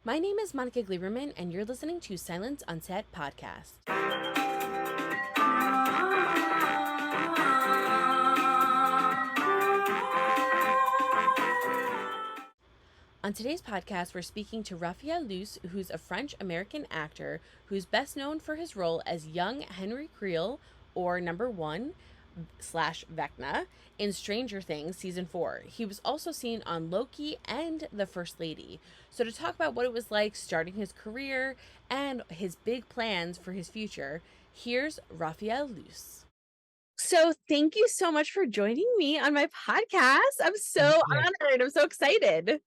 My name is Monica Gleberman, and you're listening to Silence on Set podcast. On today's podcast, we're speaking to Raphael Luce, who's a French-American actor who's best known for his role as Young Henry Creel, or Number 1 / Vecna, in Stranger Things Season 4. He was also seen on Loki and The First Lady. So to talk about what it was like starting his career and his big plans for his future, here's Raphael Luce. So thank you so much for joining me on my podcast. I'm so honored. I'm so excited.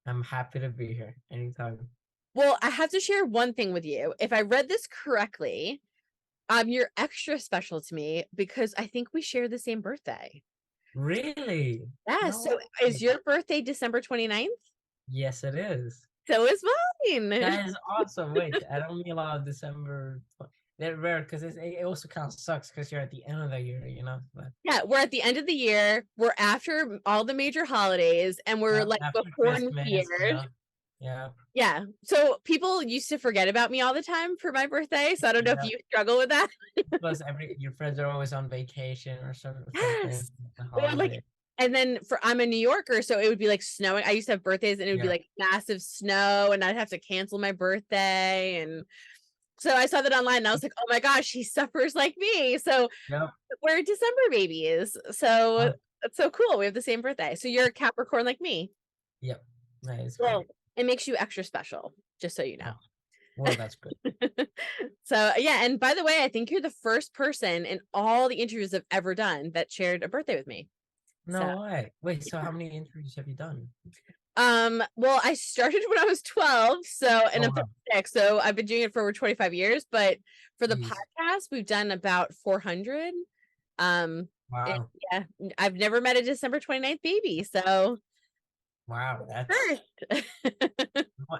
I'm happy to be here anytime. Well, I have to share one thing with you. If I read this correctly, you're extra special to me because I think we share the same birthday. Really? Yeah. No So way. is your birthday December 29th? Yes, it is. So is mine. That is awesome. Wait, I don't mean a lot of December. They're rare because it also kind of sucks because you're at the end of the year, you know. But Yeah, we're at the end of the year. We're after all the major holidays, and we're like after before New Christmas, Year's. yeah. Yeah. So people used to forget about me all the time for my birthday. So I don't know if you struggle with that. Plus, your friends are always on vacation or something. Yes. Or like, Holiday. and then I'm a New Yorker, so it would be like snowing. I used to have birthdays, and it would be like massive snow, and I'd have to cancel my birthday. And so I saw that online, and I was like, oh my gosh, he suffers like me. So we're December babies. So that's so cool. We have the same birthday. So you're a Capricorn like me. Yep. Nice. Well, it makes you extra special, just so you know. Well, that's good. So yeah, and by the way, I think you're the first person in all the interviews I've ever done that shared a birthday with me. No way. Wait, so how many interviews have you done? Well, I started when I was 12, and I'm 36, so I've been doing it for over 25 years, but for the podcast, we've done about 400. Wow. Yeah, I've never met a December 29th baby, so wow, that's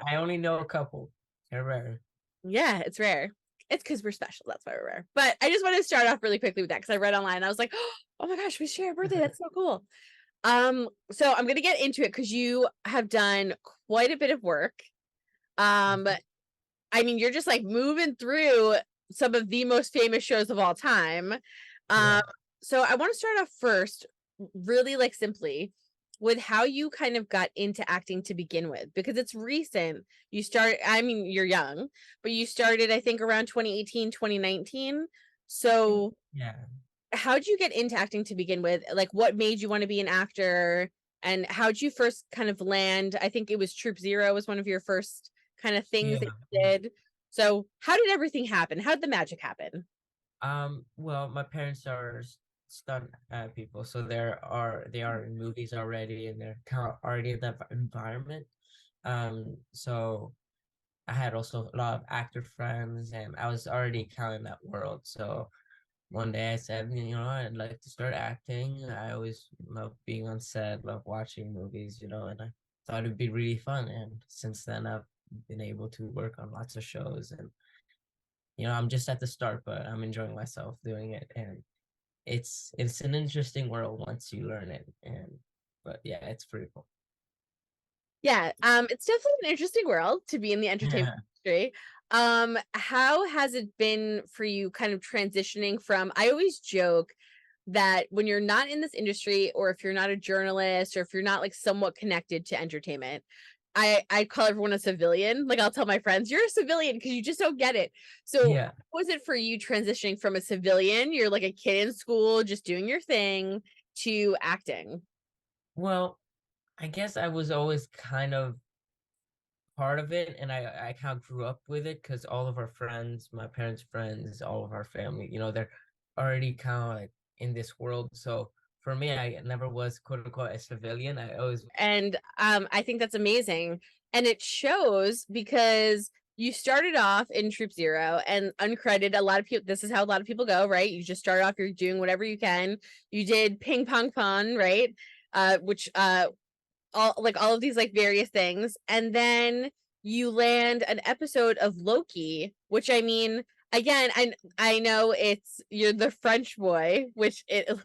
I only know a couple. They're rare. Yeah, it's rare. It's because we're special. That's why we're rare. But I just want to start off really quickly with that because I read online. I was like, oh my gosh, we share a birthday. That's so cool. So I'm gonna get into it because you have done quite a bit of work. I mean, you're just like moving through some of the most famous shows of all time. So I want to start off first, really like simply, with how you kind of got into acting to begin with, because it's recent. You started, I mean, you're young, but you started, I think, around 2018, 2019. So how'd you get into acting to begin with? Like, what made you want to be an actor? And how'd you first kind of land? I think it was Troop Zero was one of your first kind of things that you did. So how did everything happen? How did the magic happen? Well, my parents are stunt people, so they are in movies already, and they're kind of already in that environment. So I had also a lot of actor friends, and I was already kind of in that world. So one day I said, I'd like to start acting. I always love being on set, love watching movies, and I thought it'd be really fun. And since then, I've been able to work on lots of shows, and I'm just at the start, but I'm enjoying myself doing it, and it's an interesting world once you learn it. But yeah, it's pretty cool. Yeah, it's definitely an interesting world to be in the entertainment industry. How has it been for you kind of transitioning from, I always joke that when you're not in this industry, or if you're not a journalist, or if you're not like somewhat connected to entertainment, I call everyone a civilian. Like, I'll tell my friends, you're a civilian because you just don't get it. So how was it for you transitioning from a civilian, you're like a kid in school just doing your thing, to acting? Well, I guess I was always kind of part of it, and I kind of grew up with it because all of our friends, my parents' friends, all of our family, they're already kind of like in this world. So for me, I never was quote unquote a civilian. And I think that's amazing, and it shows because you started off in Troop Zero and uncredited. A lot of people, this is how a lot of people go, right? You just start off, you're doing whatever you can. You did Ping Pong Pun, right? Which all of these like various things, and then you land an episode of Loki, which, I mean, again, I know you're the French boy, which Yeah. this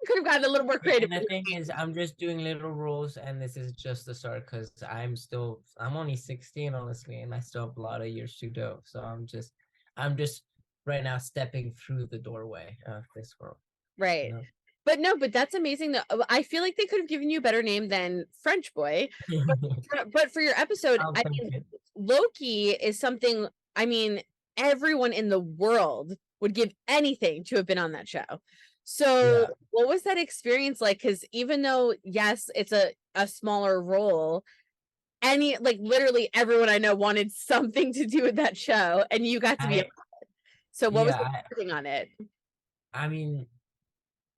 could have gotten a little more creative. And the thing is, I'm just doing little roles, and this is just the start because I'm only 16, honestly, and I still have a lot of years to go. So I'm just right now stepping through the doorway of this world, you Right. know? But no, but that's amazing though. I feel like they could have given you a better name than French boy. But but for your episode, I'll I take mean, it. Loki is something, I mean, everyone in the world would give anything to have been on that show. So Yeah. what was that experience like? Because even though, yes, it's a smaller role, like literally everyone I know wanted something to do with that show, and you got to be a I part. So what was yeah, the thing on it? I mean,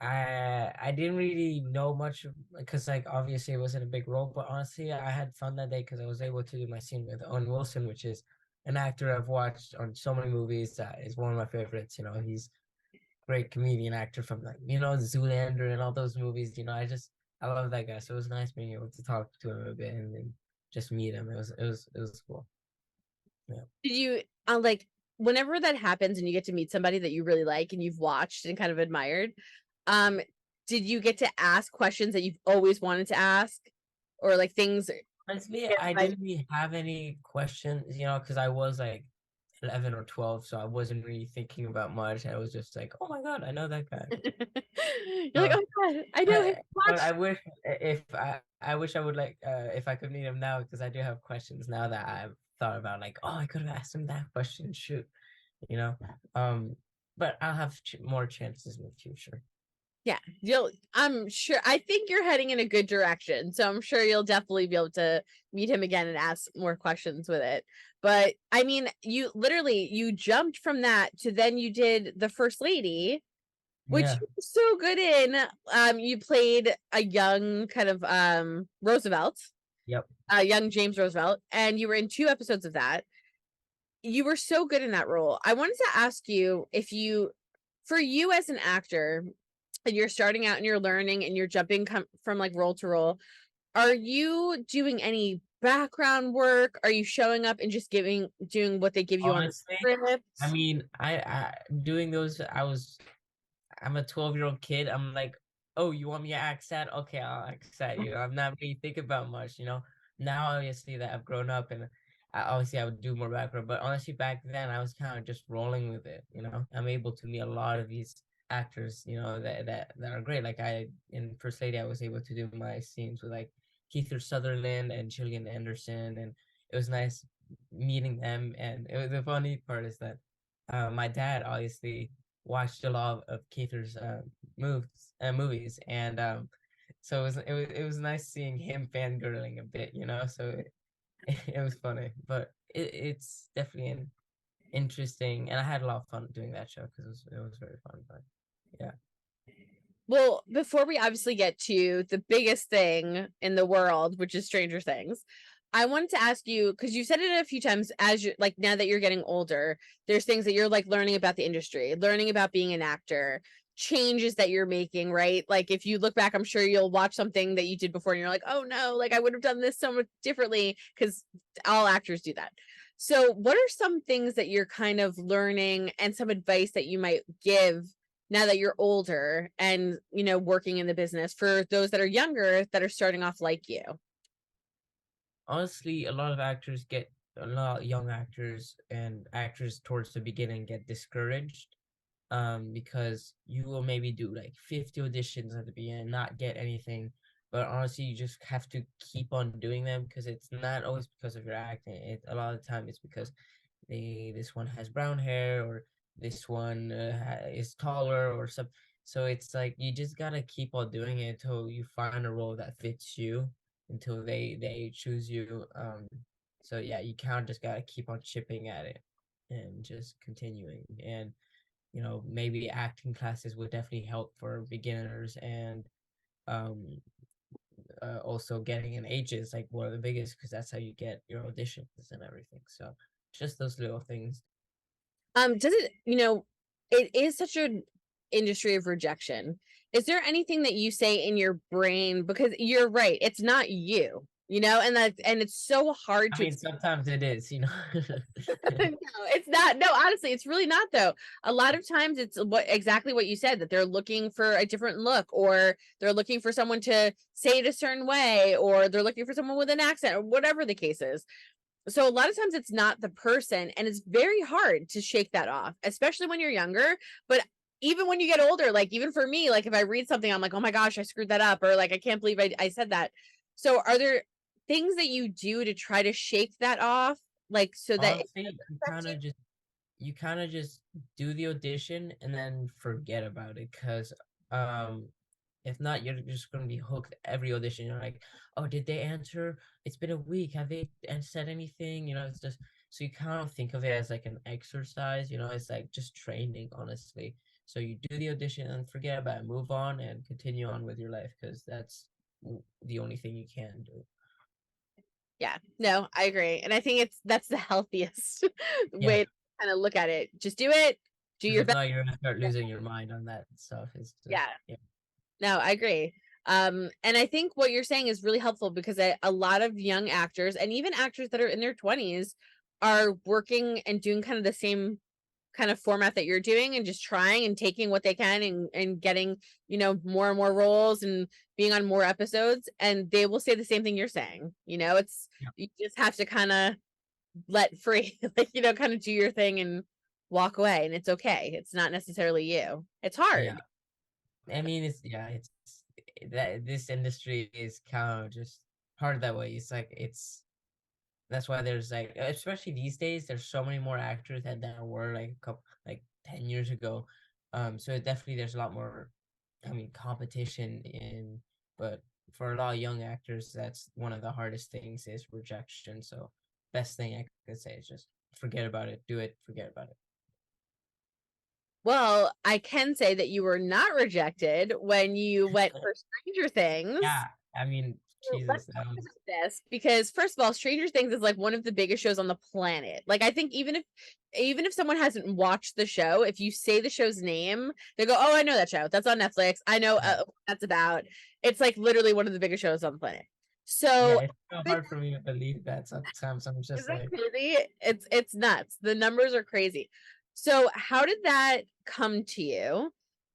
I didn't really know much because like obviously it wasn't a big role, but honestly I had fun that day because I was able to do my scene with Owen Wilson, which is an actor I've watched on so many movies. That is one of my favorites. He's a great comedian actor from like Zoolander and all those movies. I love that guy. So it was nice being able to talk to him a bit and then just meet him. It was cool. Yeah. Did you like whenever that happens and you get to meet somebody that you really like and you've watched and kind of admired, um, did you get to ask questions that you've always wanted to ask, or like things? Honestly, Yeah, I didn't really have any questions, because I was like 11 or 12, so I wasn't really thinking about much. I was just like, oh my God, I know that guy. You're like, Uh, oh my god, I know him but so but much. I wish if I wish I would like if I could meet him now because I do have questions now that I've thought about like, oh, I could have asked him that question. Shoot, you know. Um, but I'll have more chances in the future. Yeah, I'm sure. I think you're heading in a good direction, so I'm sure you'll definitely be able to meet him again and ask more questions with it. But I mean, you jumped from that to then you did the First Lady, which Yeah. you're so good in. You played a young kind of Roosevelt, Yep. young James Roosevelt, and you were in 2 episodes of that. You were so good in that role. I wanted to ask you if for you as an actor, and you're starting out and you're learning and you're jumping from like role to role, are you doing any background work? Are you showing up and just doing what they give you on the Honestly, script? I mean, I doing those. I'm a 12-year-old kid. I'm like, oh, you want me to act sad? Okay, I'll act sad. I'm not really thinking about much. Now, obviously, that I've grown up and obviously I would do more background. But honestly, back then, I was kind of just rolling with it. I'm able to meet a lot of these actors, that are great. Like in First Lady, I was able to do my scenes with like Keith Sutherland and Gillian Anderson. And it was nice meeting them. And the funny part is that my dad obviously watched a lot of Keith's movies, and so it was nice seeing him fangirling a bit. So it was funny, but it's definitely an interesting, and I had a lot of fun doing that show because it was very fun. But yeah, Well, before we obviously get to the biggest thing in the world, which is Stranger Things, I wanted to ask you because you said it a few times as you like now that you're getting older, there's things that you're like learning about the industry, learning about being an actor, changes that you're making, right? Like if you look back, I'm sure you'll watch something that you did before and you're like, oh no, like I would have done this so much differently because all actors do that. So, what are some things that you're kind of learning and some advice that you might give now that you're older and working in the business for those that are younger that are starting off like you? honestly, a lot of young actors and actors towards the beginning get discouraged because you will maybe do like 50 auditions at the beginning, not get anything. But honestly, you just have to keep on doing them because it's not always because of your acting. A lot of the time it's because this one has brown hair or this one is taller or something. So it's like you just gotta keep on doing it until you find a role that fits you, until they choose you. So yeah, you kind of just gotta keep on chipping at it and just continuing. And maybe acting classes would definitely help for beginners, and um also getting an agent is like one of the biggest because that's how you get your auditions and everything. So just those little things. Does it, it is such an industry of rejection. Is there anything that you say in your brain? Because you're right, it's not you. and it's so hard I to mean, sometimes it is, you know. no, it's not. No, honestly, it's really not though. A lot of times it's exactly what you said, that they're looking for a different look, or they're looking for someone to say it a certain way, or they're looking for someone with an accent, or whatever the case is. So a lot of times it's not the person, and it's very hard to shake that off, especially when you're younger. But even when you get older, like even for me, like if I read something, I'm like, oh my gosh, I screwed that up, or like I can't believe I said that. So are there things that you do to try to shake that off, like so that it Honestly, doesn't affect you? you kind of just do the audition and then forget about it, because um if not, you're just going to be hooked every audition. You're like, oh, did they answer? It's been a week, have they said anything? It's just, so you kind of think of it as like an exercise. It's like just training, honestly. So you do the audition and forget about it, move on and continue on with your life, because that's the only thing you can do. Yeah, no, I agree. And I think that's the healthiest Yeah, way to kind of look at it. Just do it, do because your if best. not, you're gonna start losing your mind on that stuff. It's just, Yeah, yeah. no, I agree. And I think what you're saying is really helpful, because a lot of young actors, and even actors that are in their 20s, are working and doing kind of the same kind of format that you're doing, and just trying and taking what they can, and getting, more and more roles, and being on more episodes, and they will say the same thing you're saying. It's, Yeah. you just have to kind of let free, like, kind of do your thing and walk away, and it's okay. It's not necessarily you. It's Yeah. hard. I mean, it's that this industry is kind of just hard that way. It's like, that's why there's like, especially these days, there's so many more actors than there were like a couple, like 10 years ago. So definitely there's a lot more, I mean, competition but for a lot of young actors, that's one of the hardest things, is rejection. So best thing I could say is just forget about it, do it, forget about it. Well, I can say that you were not rejected when you went for Stranger Things. Yeah, I mean, So let's Jesus, that talk was, about this, because first of all, Stranger Things is like one of the biggest shows on the planet. Like, I think even if someone hasn't watched the show, if you say the show's name, they go, "Oh, I know that show. That's on Netflix. I know yeah. what that's about." It's like literally one of the biggest shows on the planet. Yeah, So it's so hard for me to believe that sometimes. I'm is just that like, crazy? It's nuts. The numbers are crazy. So how did that come to you? mm,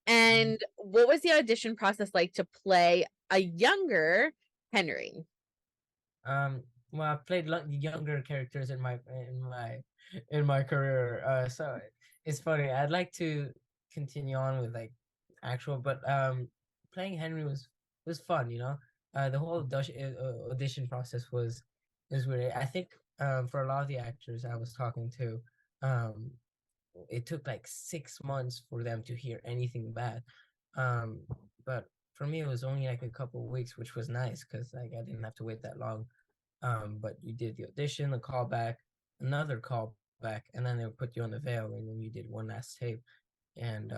And what was the audition process like to play a younger Henry? um, well, I've played younger characters in my career. So it's funny. I'd like to continue on with like actual, but playing Henry was fun. The whole audition process was weird. I think for a lot of the actors I was talking to, um, it took like 6 months for them to hear anything bad. Um, but for me, it was only like a couple of weeks, which was nice because like I didn't have to wait that long. But you did the audition, the callback, another callback, and then they'll put you on the veil, and then you did one last tape. And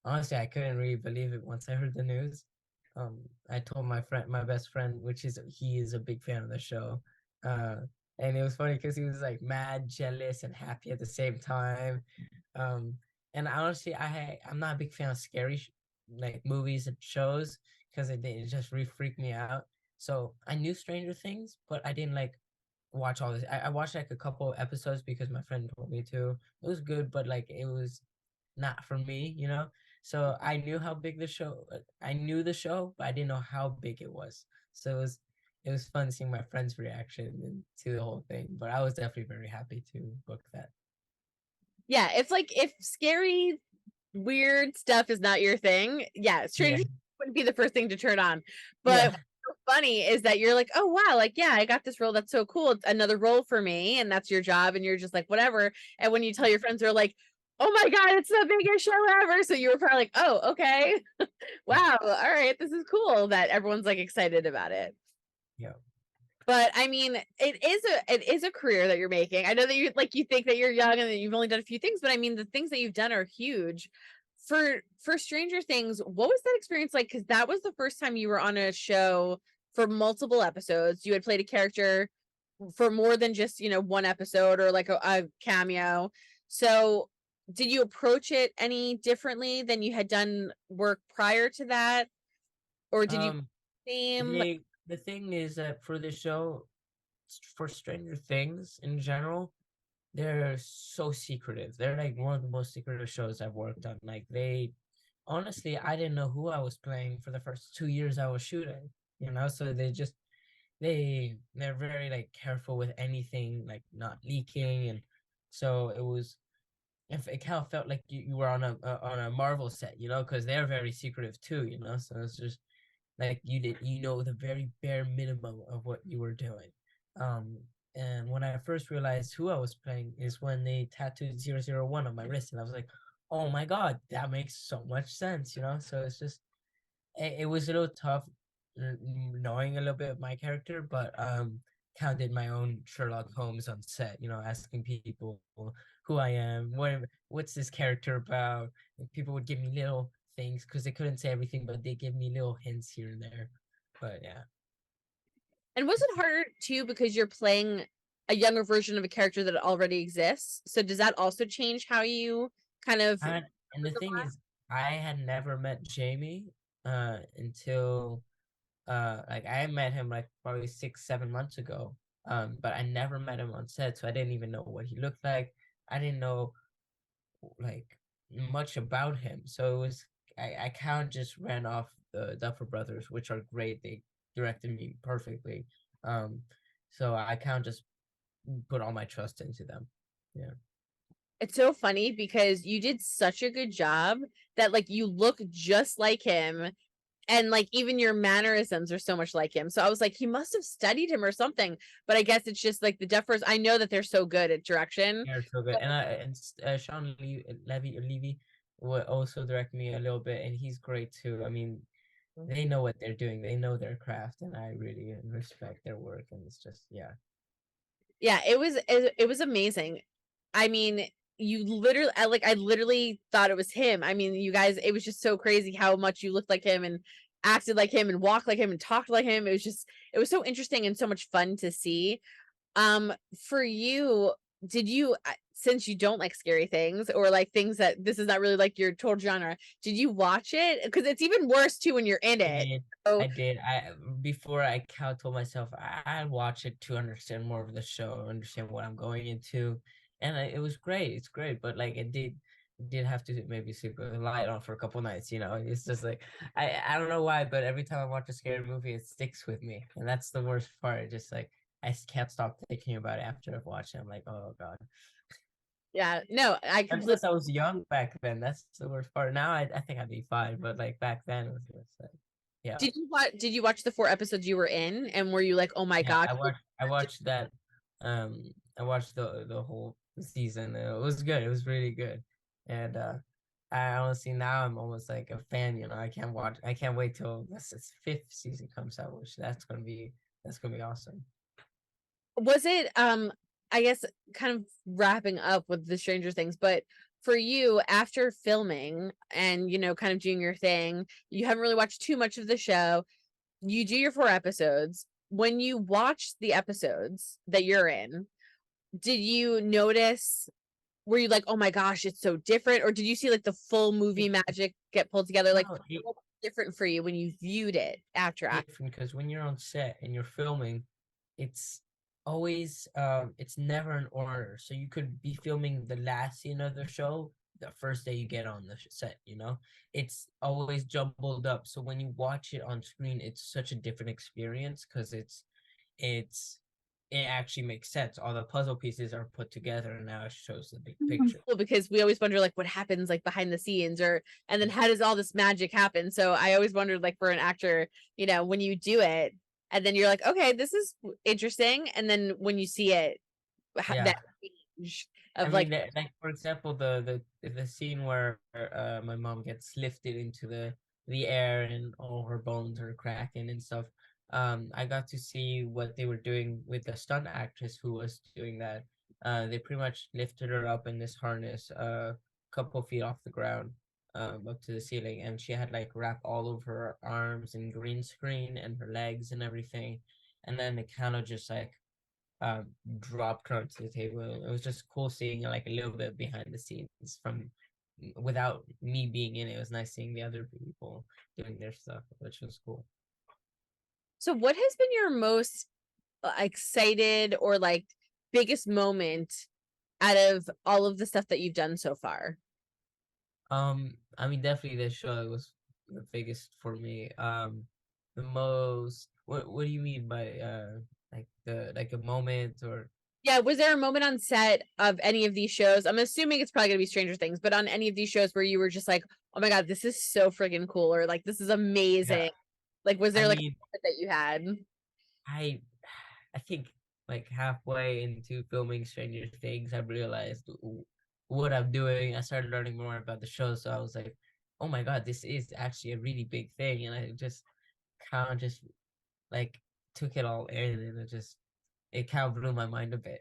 honestly, I couldn't really believe it once I heard the news. I told my best friend, which is he is a big fan of the show, uh, and it was funny because he was like mad, jealous, and happy at the same time. Um, and honestly, I'm not a big fan of scary like movies and shows, because it just really freaked me out. So I knew Stranger Things, but I didn't like watch all this. I watched like a couple episodes because my friend told me to. It was good, but like it was not for me. So I knew how big the show. I knew the show, but I didn't know how big it was. So it was fun seeing my friend's reaction to the whole thing. But I was definitely very happy to book that. Yeah, it's like if scary, weird stuff is not your thing, yeah, Yeah, Stranger Things wouldn't be the first thing to turn on. But yeah, what's so funny is that you're like, oh wow, like yeah, I got this role. That's so cool. It's another role for me, and that's your job, and you're just like, whatever. And when you tell your friends, they're like, oh my god, it's the biggest show ever. So you were probably like, oh, okay. yeah, Wow, all right, this is cool that everyone's like excited about it. yeah. But I mean, it is a career that you're making. I know that you think that you're young and that you've only done a few things, but I mean the things that you've done are huge. For Stranger Things, what was that experience like? Because that was the first time you were on a show for multiple episodes. You had played a character for more than just, one episode, or like a cameo. So did you approach it any differently than you had done work prior to that? Or did you Um, same like yeah. the thing is that for the show, for Stranger Things in general, they're so secretive. They're like one of the most secretive shows I've worked on. Like they, honestly, I didn't know who I was playing for the first 2 years I was shooting. So they're very like careful with anything like not leaking, and so it kind of felt like you were on a Marvel set, because they're very secretive too, so it's just like you know the very bare minimum of what you were doing. um and when I first realized who I was playing is when they tattooed 001 on my wrist, and I was like, oh my god, that makes so much sense, so it's just it was a little tough, knowing a little bit of my character, but kind of did my own Sherlock Holmes on set, asking people who I am, what's this character about. And people would give me little things because they couldn't say everything, but they give me little hints here and there. But yeah. And was it harder too because you're playing a younger version of a character that already exists? So does that also change how you kind of I, and the thing is, I had never met Jamie until like I met him like probably 6 7 months ago, but I never met him on set, so I didn't even know what he looked like. I didn't know like much about him, so it was I kind of just ran off the Duffer Brothers, which are great. They directed me perfectly. um so I kind of just put all my trust into them. Yeah. it's so funny because you did such a good job that like you look just like him, and like even your mannerisms are so much like him. So I was like, he must have studied him or something. But I guess it's just like the Duffers. I know that they're so good at direction. They're so good. And Sean Levy will also direct me a little bit, and he's great too. I mean, they know what they're doing. They know their craft, and I really respect their work. And it's just, yeah. Yeah, it was amazing. I mean, you literally I literally thought it was him. I mean, you guys, it was just so crazy how much you looked like him and acted like him and walked like him and talked like him. It was so interesting and so much fun to see. For you, did you since you don't like scary things or like things that this is not really like your total genre, did you watch it? Because it's even worse too when you're in I it. did. So I did. Before I kind of told myself I'd watch it to understand more of the show, understand what I'm going into, and it was great. It's great, but like it did have to maybe sleep with the light on for a couple nights. It's just like I don't know why, but every time I watch a scary movie, it sticks with me, and that's the worst part. Just like can't stop thinking about it after I've watched it. I'm like, oh god. yeah, no, I And completely. plus, I was young back then. That's the worst part. Now I think I'd be fine, but like back then, it was just like, yeah. Did you watch the 4 episodes you were in and were you like, oh my Yeah, gosh? I watched that. I watched the whole season. It was good. It was really good. And I honestly now I'm almost like a fan. I can't wait till this fifth season comes out, which that's gonna be awesome. Was it I guess kind of wrapping up with the Stranger Things, but for you after filming and kind of doing your thing, you haven't really watched too much of the show. You do your 4 episodes. When you watch the episodes that you're in, did you notice, were you like, oh my gosh, it's so different? Or did you see like the full movie It, magic get pulled together? Like no, what was different for you when you viewed it after? different because when you're on set and you're filming, it's always it's never in order. So you could be filming the last scene of the show the first day you get on the set. It's always jumbled up, so when you watch it on screen, it's such a different experience because it's it actually makes sense. All the puzzle pieces are put together, and now it shows the big picture. Cool, because we always wonder like what happens like behind the scenes, or and then how does all this magic happen. So I always wondered, like, for an actor, when you do it and then you're like, okay, this is interesting, and then when you see it, Yeah. that change I of like, mean, like for example, the scene where my mom gets lifted into the air and all her bones are cracking and stuff. I got to see what they were doing with the stunt actress who was doing that. They pretty much lifted her up in this harness, a couple feet off the ground, up to the ceiling, and she had like wrap all over her arms and green screen and her legs and everything, and then it kind of just like um dropped her onto the table. It was just cool seeing like a little bit behind the scenes from without me being in it. It was nice seeing the other people doing their stuff, which was cool. So what has been your most excited or like biggest moment out of all of the stuff that you've done so far? I mean, definitely the show was the biggest for me. The most. What do you mean by like a moment or? Yeah, was there a moment on set of any of these shows? I'm assuming it's probably gonna be Stranger Things, but on any of these shows where you were just like, "Oh my god, this is so friggin' cool," or like, "This is Yeah. amazing." Like, was I there like a mean, moment that you had? I I think like halfway into filming Stranger Things, I realized what I'm doing. I started learning more about the show, so I was like, "Oh my God, this is actually a really big thing," and I just kind of just like took it all in, and it kind of blew my mind a bit,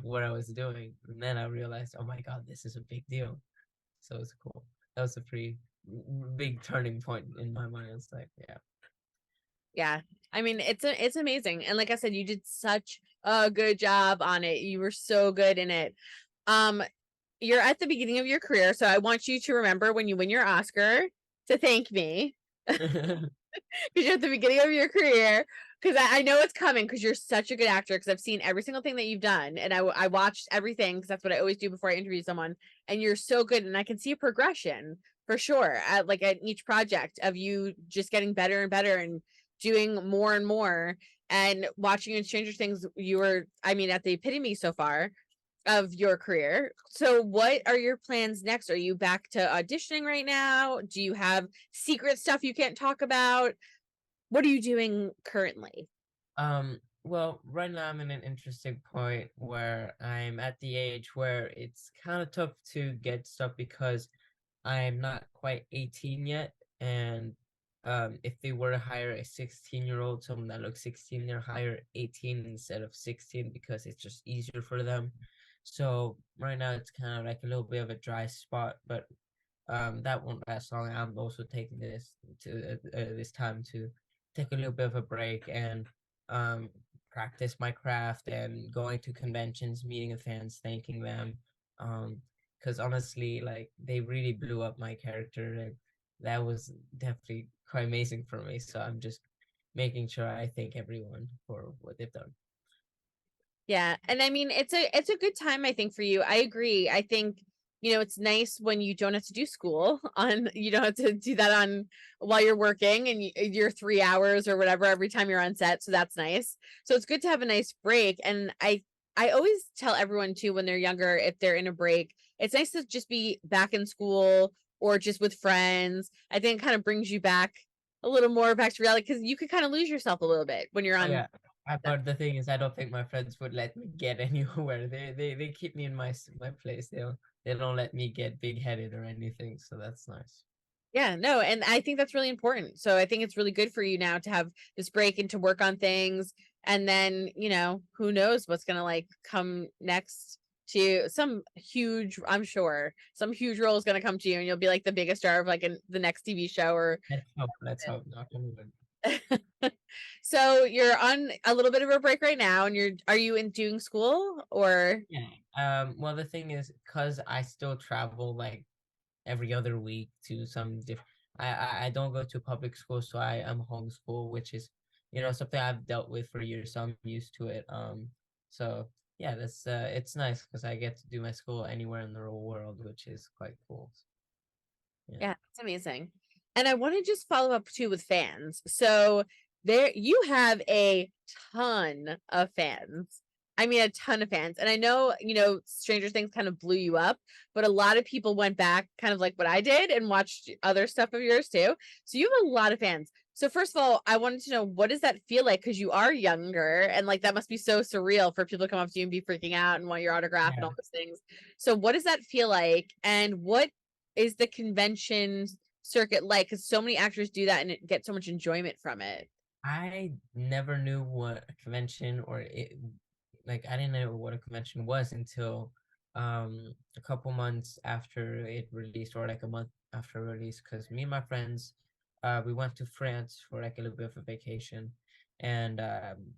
what I was doing. And then I realized, oh my God, this is a big deal. So it's cool. That was a pretty big turning point in my mind. It's like, yeah. Yeah. I mean, it's amazing. And like I said, you did such a good job on it. You were so good in it. Um, you're at the beginning of your career, so I want you to remember when you win your Oscar to thank me because you're at the beginning of your career. Because I know it's coming because you're such a good actor. Because I've seen every single thing that you've done, and I watched everything because that's what I always do before I interview someone. And you're so good, and I can see a progression for sure at like at each project of you just getting better and better and doing more and more. And watching you in Stranger Things, you were, I mean, at the epitome so far of your career. So what are your plans next? Are you back to auditioning right now? Do you have secret stuff you can't talk about? What are you doing currently? Well, right now I'm in an interesting point where I'm at the age where it's kind of tough to get stuff because I'm not quite 18 yet. And if they were to hire a 16-year-old, someone that looks 16, they'll hire 18 instead of 16 because it's just easier for them. So right now it's kind of like a little bit of a dry spot, but that won't last long. I'm also taking this time to take a little bit of a break and um practice my craft and going to conventions, meeting the fans, thanking them. Because honestly, like they really blew up my character, and that was definitely quite amazing for me. So I'm just making sure I thank everyone for what they've done. Yeah. And I mean, it's a good time, I think, for you. I agree. I think, it's nice when you don't have to do school on, you don't have to do that on while you're working and you're 3 hours or whatever every time you're on set. So that's nice. So it's good to have a nice break. And I always tell everyone too when they're younger, if they're in a break, it's nice to just be back in school or just with friends. I think it kind of brings you back a little more back to reality because you could kind of lose yourself a little bit when you're Oh on. yeah. But the thing is, I don't think my friends would let me get anywhere. They keep me in my place. They don't let me get big headed or anything. So that's nice. Yeah, no, and I think that's really important. So I think it's really good for you now to have this break and to work on things. And then, who knows what's gonna like come next to some huge, I'm sure some huge role is gonna come to you and you'll be like the biggest star of like in the next TV show or Let's hope. Let's hope. Knock on wood. so you're on a little bit of a break right now and are you in doing school or Yeah. Well, the thing is, cause I still travel like every other week to some different. I don't go to public school, so I am homeschool, which is something I've dealt with for years, so I'm used to it. So yeah, that's it's nice because I get to do my school anywhere in the real world, which is quite cool. Yeah. Yeah, it's amazing. And I want to just follow up too with fans. So there you have a ton of fans. I mean a ton of fans. And I know, Stranger Things kind of blew you up, but a lot of people went back kind of like what I did and watched other stuff of yours too. So you have a lot of fans. So first of all, I wanted to know what does that feel like because you are younger and like that must be so surreal for people to come up to you and be freaking out and want your autograph and Yeah. all those things. So what does that feel like and what is the convention circuit like? Because so many actors do that and get so much enjoyment from it. I never knew what a convention like I didn't know what a convention was until a couple months after it released or like a month after release because me and my friends we went to France for like a little bit of a vacation and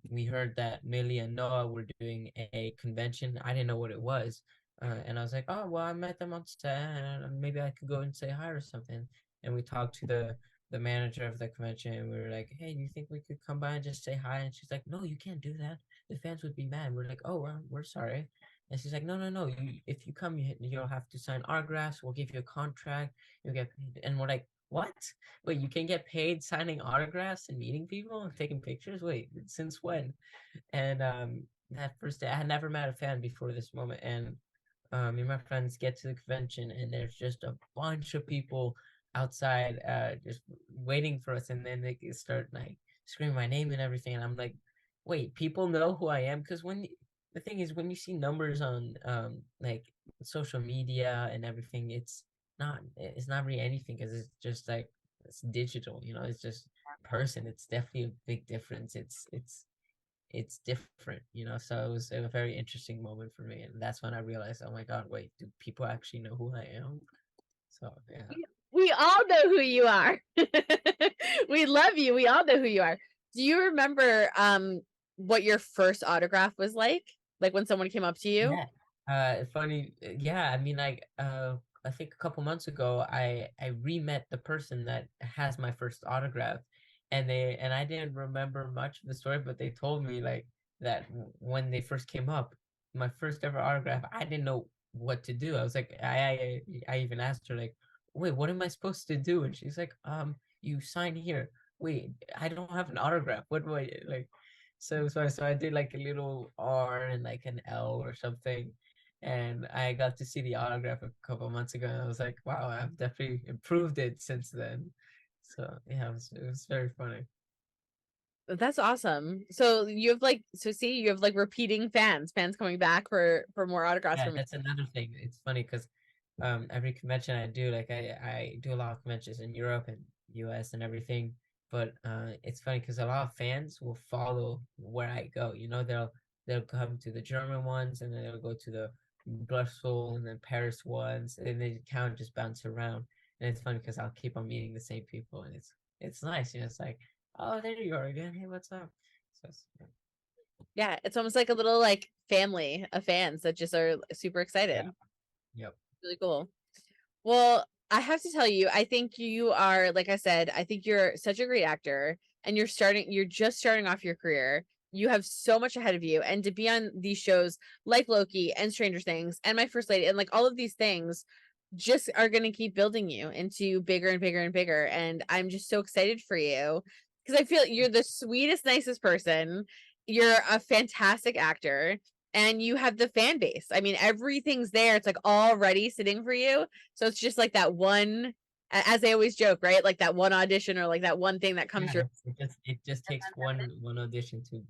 we heard that Millie and Noah were doing a convention. I didn't know what it was. And I was like, oh well, I met them on set, and maybe I could go and say hi or something. And we talked to the manager of the convention, and we were like, "Hey, do you think we could come by and just say hi?" And she's like, "No, you can't do that. The fans would be mad." We're like, "Oh, well, we're sorry." And she's like, "No, no, no. If you come, you'll have to sign autographs. We'll give you a contract. You'll get paid." And we're like, "What? Wait, you can get paid signing autographs and meeting people and taking pictures? Wait, since when?" And that first day, I had never met a fan before this moment, and me and my friends get to the convention, and there's just a bunch of people outside, just waiting for us, and then they start like screaming my name and everything, and I'm like, wait, people know who I am? Because the thing is, when you see numbers on like social media and everything, it's not really anything, because it's just like it's digital, it's just person. It's definitely a big difference. It's different, so it was a very interesting moment for me, and that's when I realized, oh my god, wait, do people actually know who I am? So yeah. We all know who you are. We love you. We all know who you are. Do you remember what your first autograph was like? Like when someone came up to you? Yeah. Funny. Yeah. I mean, like, I think a couple months ago, I re-met the person that has my first autograph, and I didn't remember much of the story, but they told me like that when they first came up, my first ever autograph, I didn't know what to do. I was like, I even asked her like, wait, what am I supposed to do? And she's like, you sign here. Wait, I don't have an autograph. What do I like? So I did like a little R and like an L or something, and I got to see the autograph a couple months ago, and I was like, wow, I've definitely improved it since then. So yeah, it was very funny. That's awesome. So you have like, so see, you have like repeating fans coming back for more autographs Yeah, from you. that's another thing. It's funny because every convention I do, like I do a lot of conventions in Europe and US and everything, but it's funny because a lot of fans will follow where I go. They'll come to the German ones, and then they'll go to the Brussels and then Paris ones, and they kind of just bounce around. And it's funny because I'll keep on meeting the same people, and it's nice. It's like, oh, there you are again. Hey, what's up? So Yeah, it's almost like a little like family of fans that just are super yeah, excited. yep. Really cool. Well, I have to tell you, I think you are, like I said, I think you're such a great actor, and you're just starting off your career. You have so much ahead of you. And to be on these shows like Loki and Stranger Things and My First Lady and like all of these things just are going to keep building you into bigger and bigger and bigger. And I'm just so excited for you because I feel you're the sweetest, nicest person. You're a fantastic actor, and you have the fan base. I mean, everything's there. It's like already sitting for you. So it's just like that one, as they always joke, right? Like that one audition or like that one thing that comes Yeah, through. it just takes one audition to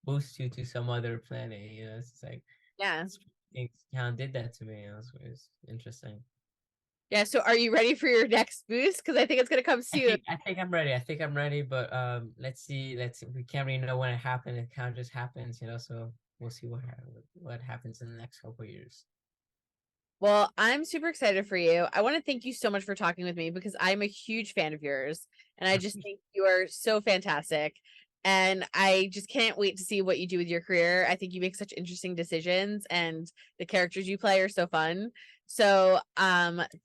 boost you to some other planet. It's like Yeah. things kind of did that to me. It was interesting. Yeah. So are you ready for your next boost? Because I think it's going to come I soon. think I think I'm ready. I think I'm ready, but let's see. Let's see. We can't really know when it happened. It kind of just happens. So we'll see what happens in the next couple of years. Well, I'm super excited for you. I want to thank you so much for talking with me because I'm a huge fan of yours. And I just think you are so fantastic. And I just can't wait to see what you do with your career. I think you make such interesting decisions, and the characters you play are so fun. So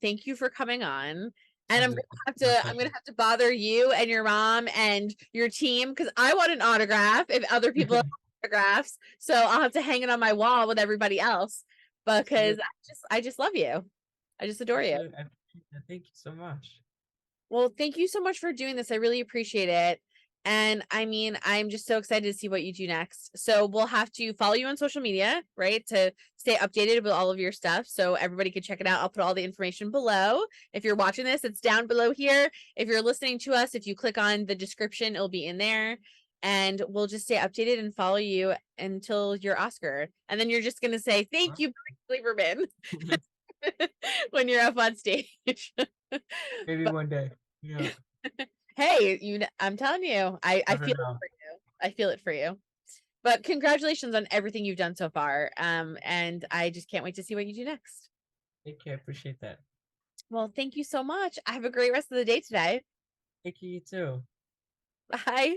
thank you for coming on. And It was my I'm pleasure. gonna have to bother you and your mom and your team because I want an autograph if other people have autographs. So I'll have to hang it on my wall with everybody else because Absolutely. I just love you. I just adore you. Absolutely. Thank you so much. Well, thank you so much for doing this. I really appreciate it. And I mean, I'm just so excited to see what you do next. So we'll have to follow you on social media, right? To stay updated with all of your stuff. So everybody can check it out. I'll put all the information below. If you're watching this, it's down below here. If you're listening to us, if you click on the description, it'll be in there. And we'll just stay updated and follow you until your Oscar. And then you're just going to say, thank you, Gleberman, when you're up on stage. Maybe But one day. Yeah. hey, I'm telling you, I Never feel it know. for you. I feel it for you. But congratulations on everything you've done so far. And I just can't wait to see what you do next. Thank you. I appreciate that. Well, thank you so much. Have a great rest of the day today. Thank you, you too. Bye.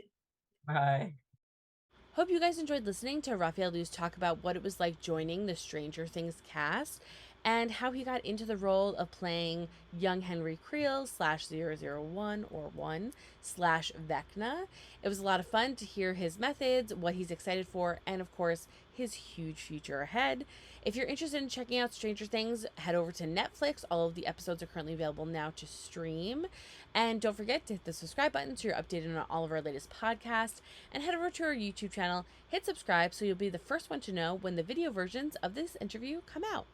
Bye. Hope you guys enjoyed listening to Raphael Luce talk about what it was like joining the Stranger Things cast. and how he got into the role of playing Young Henry Creel /001 or 1 slash Vecna. It was a lot of fun to hear his methods, what he's excited for, and of course, his huge future ahead. If you're interested in checking out Stranger Things, head over to Netflix. All of the episodes are currently available now to stream. And don't forget to hit the subscribe button so you're updated on all of our latest podcasts. And head over to our YouTube channel, hit subscribe so you'll be the first one to know when the video versions of this interview come out.